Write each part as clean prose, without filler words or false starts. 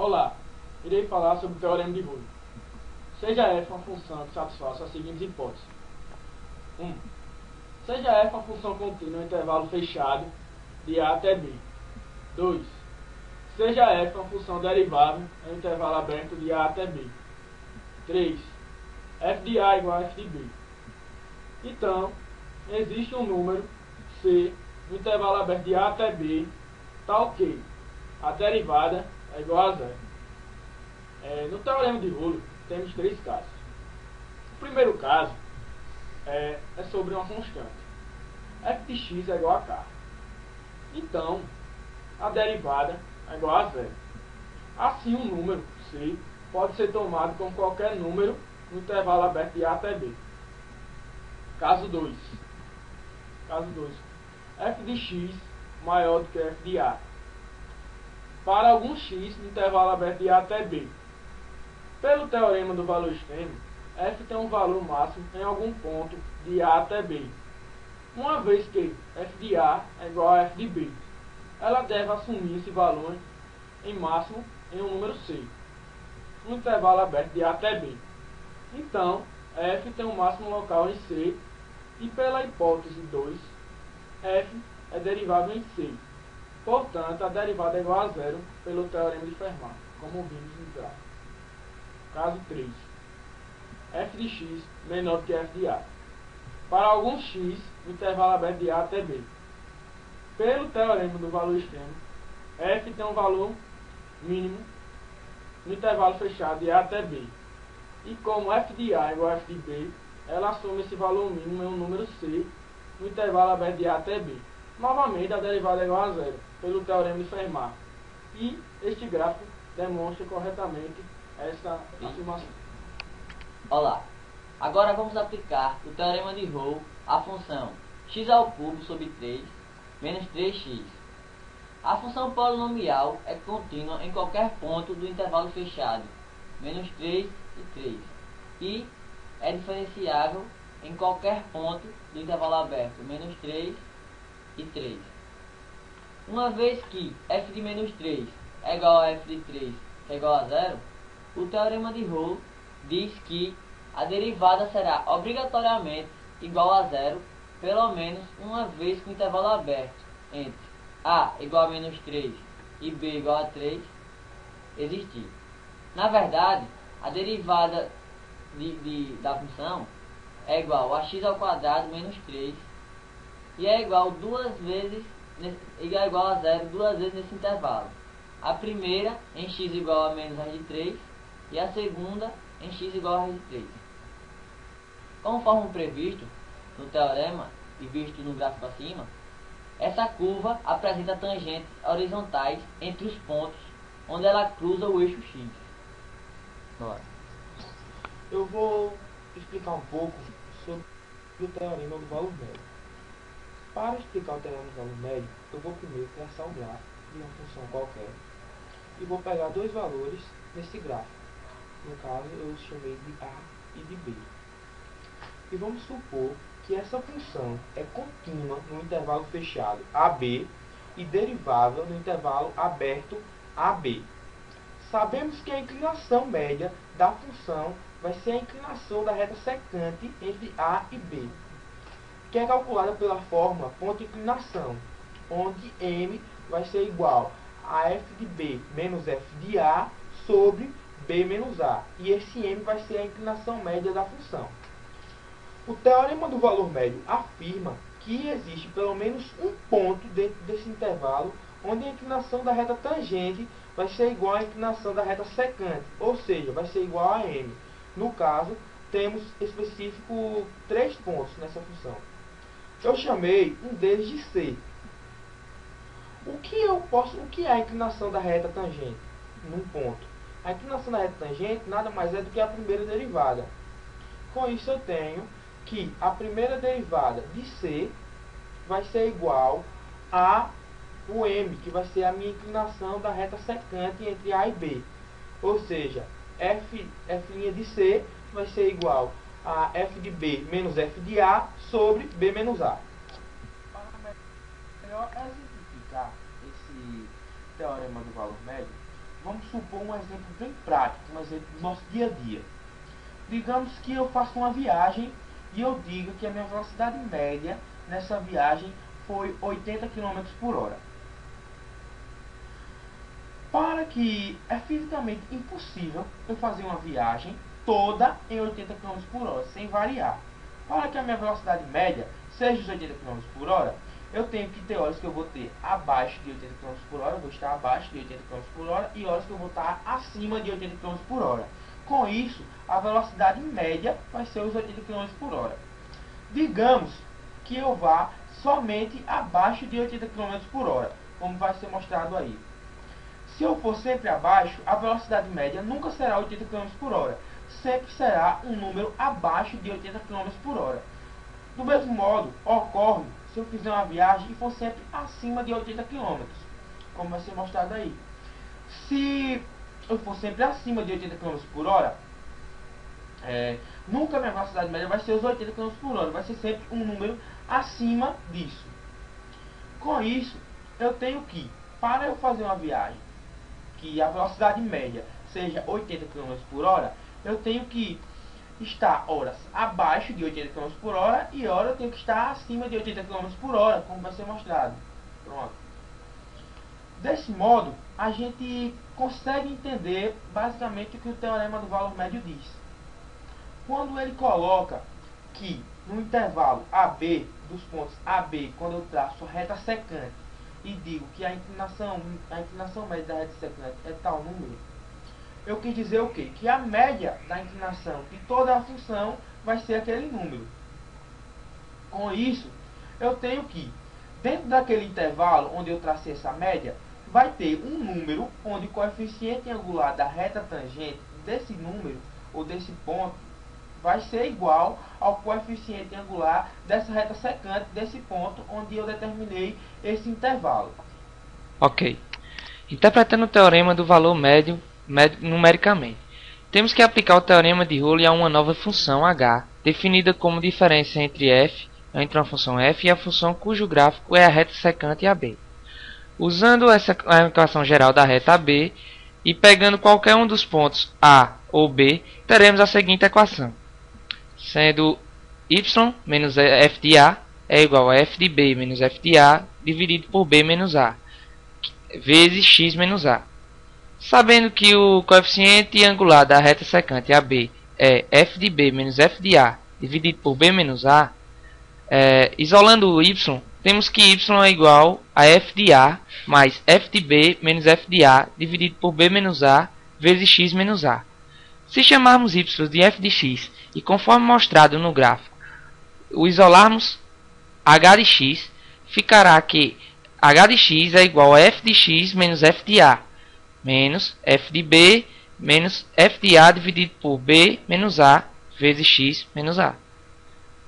Olá, irei falar sobre o Teorema de Rolo. Seja f uma função que satisfaça as seguintes hipóteses. 1. Seja f uma função contínua em um intervalo fechado de a até b. 2. Seja f uma função derivável em um intervalo aberto de a até b. 3. f de a igual a f de b. Então, existe um número c no intervalo aberto de a até b, tal que a derivada é igual a zero. No Teorema de Rolo, temos três casos. O primeiro caso é sobre uma constante. f de x é igual a k. Então, a derivada é igual a zero. Assim, um número c pode ser tomado como qualquer número no intervalo aberto de a até b. Caso 2. F de x maior do que f de a. Para algum x no intervalo aberto de a até b. Pelo teorema do valor extremo, f tem um valor máximo em algum ponto de a até b. Uma vez que f de a é igual a f de b, ela deve assumir esse valor em máximo em um número c, no intervalo aberto de a até b. Então, f tem um máximo local em c, e pela hipótese 2, f é derivável em c. Portanto, a derivada é igual a zero pelo teorema de Fermat, como vimos no gráfico. Caso 3. f de x menor do que f de a. Para algum x no intervalo aberto de a até b. Pelo teorema do valor extremo, f tem um valor mínimo no intervalo fechado de a até b. E como f de a é igual a f de b, ela assume esse valor mínimo em um número c no intervalo aberto de a até b. Novamente, a derivada é igual a zero, pelo teorema de Fermat. E este gráfico demonstra corretamente essa afirmação. Olá, agora vamos aplicar o teorema de Rolle à função x ao cubo sobre 3 menos 3x. A função polinomial é contínua em qualquer ponto do intervalo fechado, menos 3 e 3, e é diferenciável em qualquer ponto do intervalo aberto, menos 3 e 3. Uma vez que f de menos 3 é igual a f de 3, que é igual a zero, o teorema de Rolle diz que a derivada será obrigatoriamente igual a zero, pelo menos uma vez que o intervalo aberto entre a igual a menos 3 e b igual a 3 existir. Na verdade, a derivada da função é igual a x ao quadrado menos 3 e é igual a zero duas vezes nesse intervalo. A primeira em x igual a menos raiz de 3 e a segunda em x igual a raiz de 3. Conforme previsto no teorema e visto no gráfico acima, essa curva apresenta tangentes horizontais entre os pontos onde ela cruza o eixo x. Bora. Eu vou explicar um pouco sobre o teorema do valor médio. Para explicar o teorema do valor médio, eu vou primeiro traçar o gráfico de uma função qualquer e vou pegar dois valores nesse gráfico. No caso, eu chamei de a e de b. E vamos supor que essa função é contínua no intervalo fechado AB e derivável no intervalo aberto AB. Sabemos que a inclinação média da função vai ser a inclinação da reta secante entre A e B, que é calculada pela fórmula ponto-inclinação, onde M vai ser igual a f de B menos f de A sobre B menos A. E esse M vai ser a inclinação média da função. O teorema do valor médio afirma que existe pelo menos um ponto dentro desse intervalo onde a inclinação da reta tangente vai ser igual à inclinação da reta secante, ou seja, vai ser igual a M. No caso, temos específico 3 pontos nessa função. Eu chamei um deles de C. O que é a inclinação da reta tangente num ponto? A inclinação da reta tangente nada mais é do que a primeira derivada. Com isso eu tenho que a primeira derivada de C vai ser igual a o M, que vai ser a minha inclinação da reta secante entre A e B. Ou seja, f' de C vai ser igual a f de B menos f de A sobre B menos A. Para melhor exemplificar esse teorema do valor médio, Vamos supor um exemplo bem prático, um exemplo do nosso dia a dia. Digamos que eu faço uma viagem e eu digo que a minha velocidade média nessa viagem foi 80 km por hora. Para que é fisicamente impossível eu fazer uma viagem toda em 80 km por hora, sem variar. Para que a minha velocidade média seja os 80 km por hora, eu tenho que ter horas que eu vou ter abaixo de 80 km por hora, eu vou estar abaixo de 80 km por hora, e horas que eu vou estar acima de 80 km por hora. Com isso, a velocidade média vai ser os 80 km por hora. Digamos que eu vá somente abaixo de 80 km por hora, como vai ser mostrado aí. Se eu for sempre abaixo, a velocidade média nunca será 80 km por hora. Sempre será um número abaixo de 80 km por hora. Do mesmo modo, ocorre se eu fizer uma viagem e for sempre acima de 80 km, como vai ser mostrado aí. Se eu for sempre acima de 80 km por hora, nunca a minha velocidade média vai ser os 80 km por hora, vai ser sempre um número acima disso. Com isso, eu tenho que, para eu fazer uma viagem que a velocidade média seja 80 km por hora, eu tenho que estar horas abaixo de 80 km por hora e horas eu tenho que estar acima de 80 km por hora, como vai ser mostrado. Pronto. Desse modo, a gente consegue entender basicamente o que o teorema do valor médio diz. Quando ele coloca que no intervalo AB, dos pontos AB, quando eu traço a reta secante e digo que a inclinação média da reta secante é tal número, eu quis dizer o quê? Que a média da inclinação de toda a função vai ser aquele número. Com isso, eu tenho que, dentro daquele intervalo onde eu tracei essa média, vai ter um número onde o coeficiente angular da reta tangente desse número, ou desse ponto, vai ser igual ao coeficiente angular dessa reta secante desse ponto onde eu determinei esse intervalo. Ok. Interpretando o teorema do valor médio numericamente, temos que aplicar o teorema de Rowley a uma nova função h, definida como diferença entre uma função f e a função cujo gráfico é a reta secante AB. Usando a equação geral da reta AB e pegando qualquer um dos pontos A ou B, teremos a seguinte equação, sendo y menos f de A é igual a f de B menos f de A dividido por B menos A, vezes x menos A. Sabendo que o coeficiente angular da reta secante AB é f de B menos f de A dividido por B menos A, isolando o y, temos que y é igual a f de A mais f de B menos f de A dividido por B menos A vezes x menos A. Se chamarmos y de f de x e, conforme mostrado no gráfico, o isolarmos h de x, ficará que h de x é igual a f de x menos f de A, menos f de B menos f de A dividido por B menos A vezes x menos A.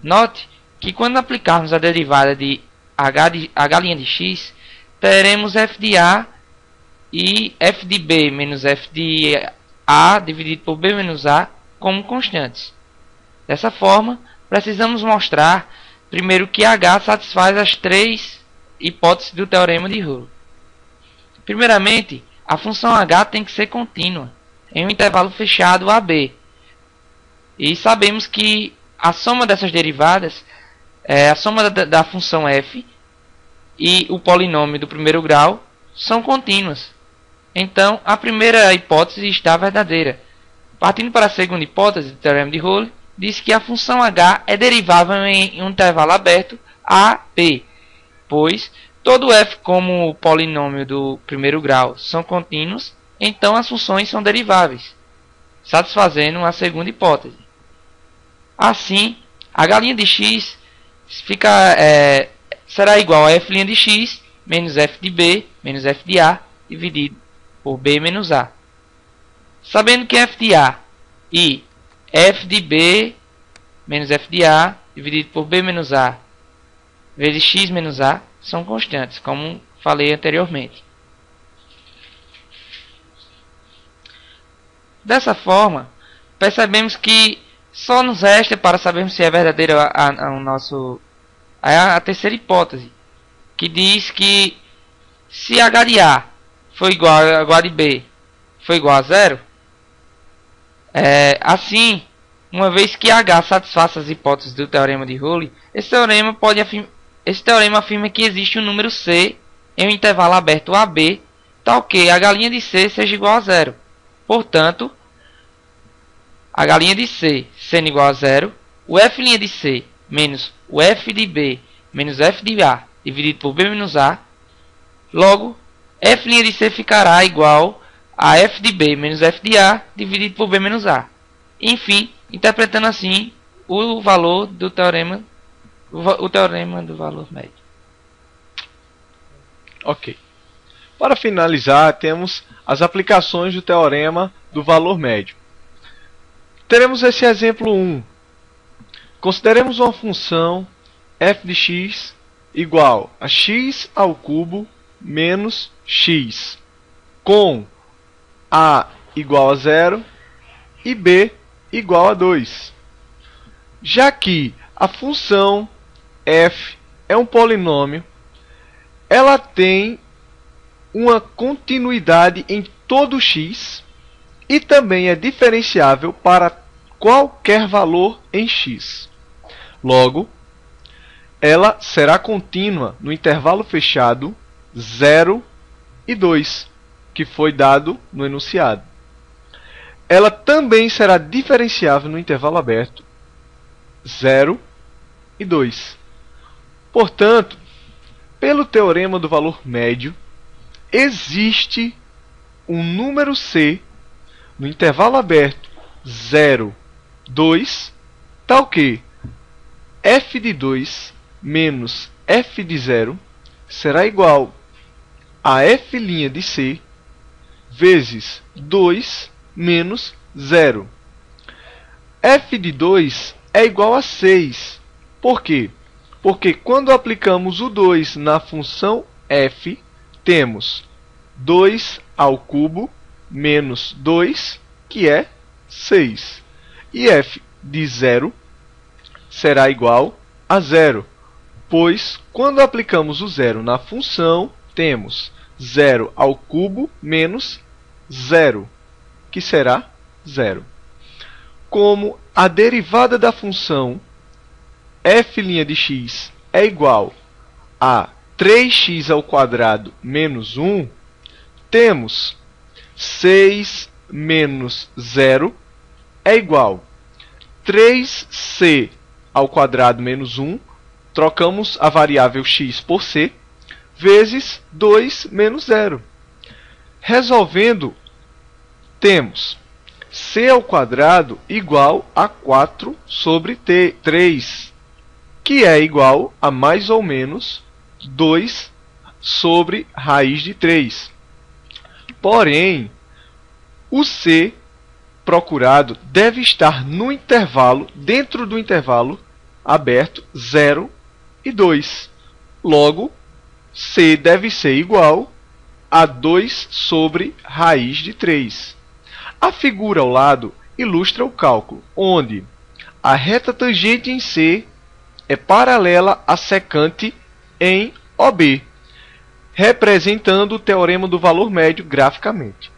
Note que quando aplicarmos a derivada de h' de x, teremos f de A e f de B menos f de A dividido por B menos A como constantes. Dessa forma, precisamos mostrar primeiro que h satisfaz as três hipóteses do teorema de Rowley. Primeiramente, a função h tem que ser contínua em um intervalo fechado AB. E sabemos que a soma dessas derivadas, a soma da função f e o polinômio do primeiro grau são contínuas. Então, a primeira hipótese está verdadeira. Partindo para a segunda hipótese do teorema de Rowley, diz que a função h é derivável em um intervalo aberto AB, pois todo f como polinômio do primeiro grau são contínuos, então as funções são deriváveis, satisfazendo a segunda hipótese. Assim, h' de x será igual a f' de x menos f de b menos f de a dividido por b menos a. Sabendo que f de a e f de b menos f de a dividido por b menos a vezes x menos a são constantes, como falei anteriormente. Dessa forma, percebemos que só nos resta, para sabermos se é verdadeira a terceira hipótese, que diz que se h de A for igual a h de B for igual a zero, assim, uma vez que H satisfaça as hipóteses do teorema de Rowley, esse teorema afirma que existe um número C em um intervalo aberto AB, tal que H' de C seja igual a zero. Portanto, H' de C sendo igual a zero, o F' de C menos o F de B menos F de A dividido por B menos A, logo, F' de C ficará igual a F de B menos F de A dividido por B menos A. Enfim, interpretando assim o valor do teorema, o teorema do valor médio. Ok. Para finalizar, temos as aplicações do teorema do valor médio. Teremos esse exemplo 1. Consideremos uma função f de x igual a x ao cubo menos x, com a igual a 0 e b igual a 2. Já que a função f é um polinômio, ela tem uma continuidade em todo x e também é diferenciável para qualquer valor em x. Logo, ela será contínua no intervalo fechado 0 e 2, que foi dado no enunciado. Ela também será diferenciável no intervalo aberto 0 e 2. Portanto, pelo teorema do valor médio, existe um número C no intervalo aberto 0, 2, tal que f de 2 menos f de 0 será igual a f' de C vezes 2 menos 0. F de 2 é igual a 6. Por quê? Porque quando aplicamos o 2 na função f, temos 2 ao cubo menos 2, que é 6. E f de 0 será igual a 0, pois quando aplicamos o 0 na função, temos 0 ao cubo menos 0, que será 0. Como a derivada da função f' de x é igual a 3x ao quadrado menos 1, temos 6 menos 0 é igual a 3c ao quadrado menos 1, trocamos a variável x por c, vezes 2 menos 0. Resolvendo, temos c ao quadrado igual a 4 sobre 3, que é igual a mais ou menos 2 sobre raiz de 3. Porém, o c procurado deve estar no intervalo, dentro do intervalo aberto 0 e 2. Logo, c deve ser igual a 2 sobre raiz de 3. A figura ao lado ilustra o cálculo, onde a reta tangente em C é paralela à secante em OB, representando o teorema do valor médio graficamente.